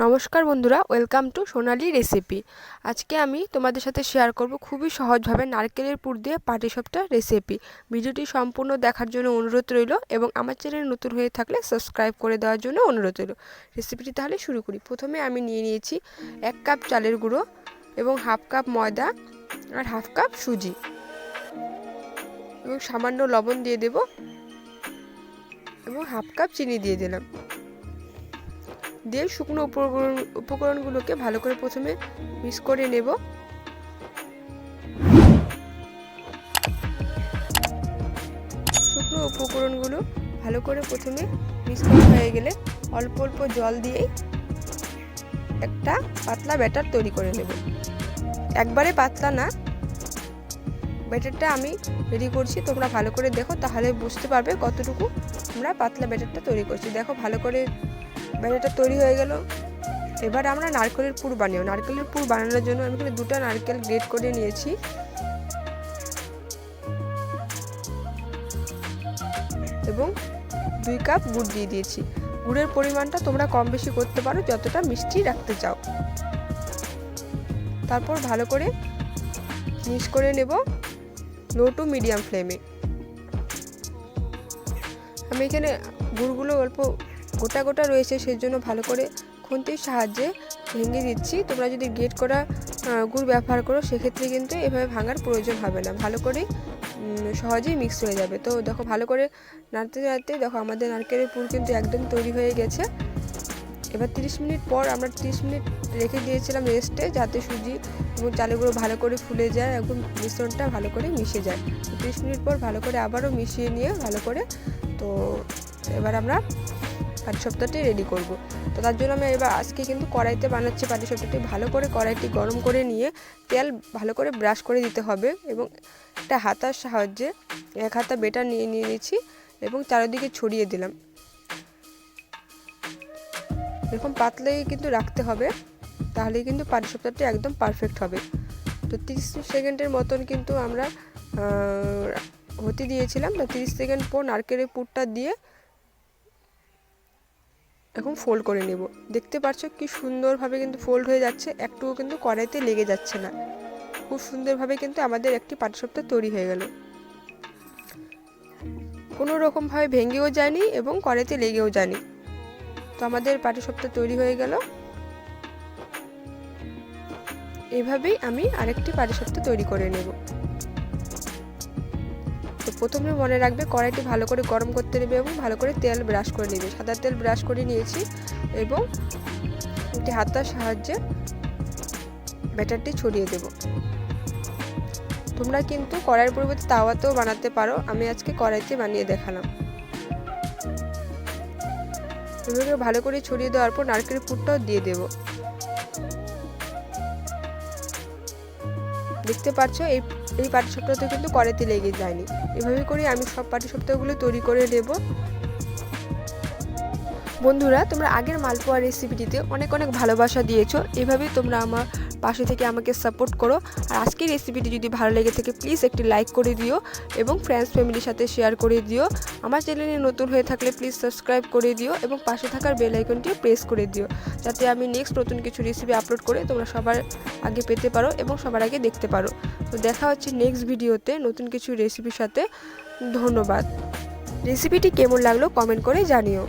নমস্কার বন্ধুরা, welcome to Sonali recipe. আজকে আমি তোমাদের সাথে শেয়ার করব খুবই সহজভাবে নারকেলের পুর দিয়ে পাটিসাপটা রেসিপি। ভিডিওটি সম্পূর্ণ দেখার জন্য অনুরোধ রইল এবং আমার চ্যানেল নতুন হয়ে থাকলে সাবস্ক্রাইব করে দেওয়ার জন্য অনুরোধ রইল। রেসিপিটি তাহলে শুরু করি। প্রথমে আমি নিয়ে নিয়েছি 1 কাপ চালের গুঁড়ো এবং হাফ কাপ ময়দা আর হাফ কাপ সুজি এবং সামান্য লবণ দিয়ে দেব এবং হাফ কাপ চিনি দিয়ে দিলাম। দিয়ে শুকনো উপকরণগুলোকে ভালো করে প্রথমে মিক্স করে নেব। শুকনো উপকরণগুলো ভালো করে প্রথমে মিক্স করা হয়ে গেলে অল্প অল্প জল দিয়েই একটা পাতলা ব্যাটার তৈরি করে নেব। একবারে পাতলা না, ব্যাটারটা আমি রেডি করছি, তোমরা ভালো করে দেখো, তাহলে বুঝতে পারবে কতটুকু আমরা পাতলা ব্যাটারটা তৈরি করছি। দেখো ভালো করে ব্যাটারটা তৈরি হয়ে গেল। এবার আমরা নারকেলের পুর বানাবো। নারকেলের পুর বানানোর জন্য আমি এখানে 2টা নারকেল গ্রেট করে নিয়েছি এবং 2 কাপ গুড় দিয়ে দিয়েছি। গুড়ের পরিমাণটা তোমরা কম বেশি করতে পারো যতটা মিষ্টি রাখতে চাও। তারপর ভালো করে মিক্স করে নেব লো টু মিডিয়াম ফ্লেমে। আমি এখানে গুড়গুলো অল্প গোটা গোটা রয়েছে, সেই জন্য ভালো করে খুন্তির সাহায্যে ভেঙে দিচ্ছি। তোমরা যদি গ্রেট করা গুড় ব্যবহার করো সেক্ষেত্রে কিন্তু এভাবে ভাঙার প্রয়োজন হবে না, ভালো করে সহজেই মিক্স হয়ে যাবে। তো দেখো ভালো করে নাড়তে নাড়তে দেখো আমাদের নারকেলের পুর কিন্তু একদম তৈরি হয়ে গেছে। এবার 30 মিনিট পর আমরা 30 মিনিট রেখে দিয়েছিলাম রেস্টে, যাতে সুজি এবং চালেগুলো ভালো করে ফুলে যায়, একদম মিশ্রণটা ভালো করে মিশে যায়। 30 মিনিট পর ভালো করে আবারও মিশিয়ে নিয়ে ভালো করে, তো এবার আমরা পাটিসাপটাটি রেডি করব। তো তার জন্য আমি এবার আজকে কিন্তু কড়াইতে বানাচ্ছি পাটিসাপটাটি। ভালো করে কড়াইটি গরম করে নিয়ে তেল ভালো করে ব্রাশ করে দিতে হবে এবং একটা হাতার সাহায্যে 1 হাতা বেটার নিয়ে নিয়েছি এবং চারিদিকে ছড়িয়ে দিলাম। এরকম পাতলাই কিন্তু রাখতে হবে, তাহলেই কিন্তু পাটিসাপটাটি একদম পারফেক্ট হবে। তো 30 সেকেন্ডের মতন কিন্তু আমরা হতে দিয়েছিলাম। তো 30 সেকেন্ড পর নারকেলের পুরটা দিয়ে এখন ফোল্ড করে নেব। দেখতে পাচ্ছ কি সুন্দরভাবে কিন্তু ফোল্ড হয়ে যাচ্ছে, একটুও কিন্তু কড়াইতে লেগে যাচ্ছে না। খুব সুন্দরভাবে কিন্তু আমাদের একটি পাটিসাপটা তৈরি হয়ে গেল। কোনো রকমভাবে ভেঙেও যায়নি এবং কড়াইতে লেগেও যায়নি। তো আমাদের পাটিসাপটা তৈরি হয়ে গেল। এইভাবেই আমি আরেকটি পাটিসাপটা তৈরি করে নেব। তো প্রথমে মনে রাখবে কড়াইটি ভালো করে গরম করতে নেবে এবং ভালো করে তেল ব্রাশ করে নেবে। সাদা তেল ব্রাশ করে নিয়েছি এবং একটি হাতার সাহায্যে ব্যাটারটি ছড়িয়ে দেব। তোমরা কিন্তু কড়াইয়ের পরিবর্তে তাওয়াতেও বানাতে পারো, আমি আজকে কড়াইতে বানিয়ে দেখালাম। এভাবে ভালো করে ছড়িয়ে দেওয়ার পর নারকেলের পুরটাও দিয়ে দেব। দেখতে পাচ্ছ এই পাটিসাপটাতে কিন্তু কড়াইতে লেগে যায়নি। এভাবে করে আমি সব পাটিসাপটাগুলো তৈরি করে নেব। বন্ধুরা, তোমরা আগের মালপোয়া রেসিপিটিতে অনেক অনেক ভালোবাসা দিয়েছো, এভাবেই তোমরা আমার পাশে থেকে আমাকে সাপোর্ট করো। আর আজকের রেসিপিটি যদি ভালো লেগে থাকে প্লিজ একটি লাইক করে দিও এবং ফ্রেন্ডস ফ্যামিলির সাথে শেয়ার করে দিও। আমার চ্যানেলে নতুন হয়ে থাকলে প্লিজ সাবস্ক্রাইব করে দিও এবং পাশে থাকার বেল আইকনটিও প্রেস করে দিও, যাতে আমি নেক্সট নতুন কিছু রেসিপি আপলোড করে তোমরা সবার আগে পেতে পারো এবং সবার আগে দেখতে পারো। তো দেখা হচ্ছে নেক্সট ভিডিওতে নতুন কিছু রেসিপির সাথে। ধন্যবাদ। রেসিপিটি কেমন লাগলো কমেন্ট করে জানিও।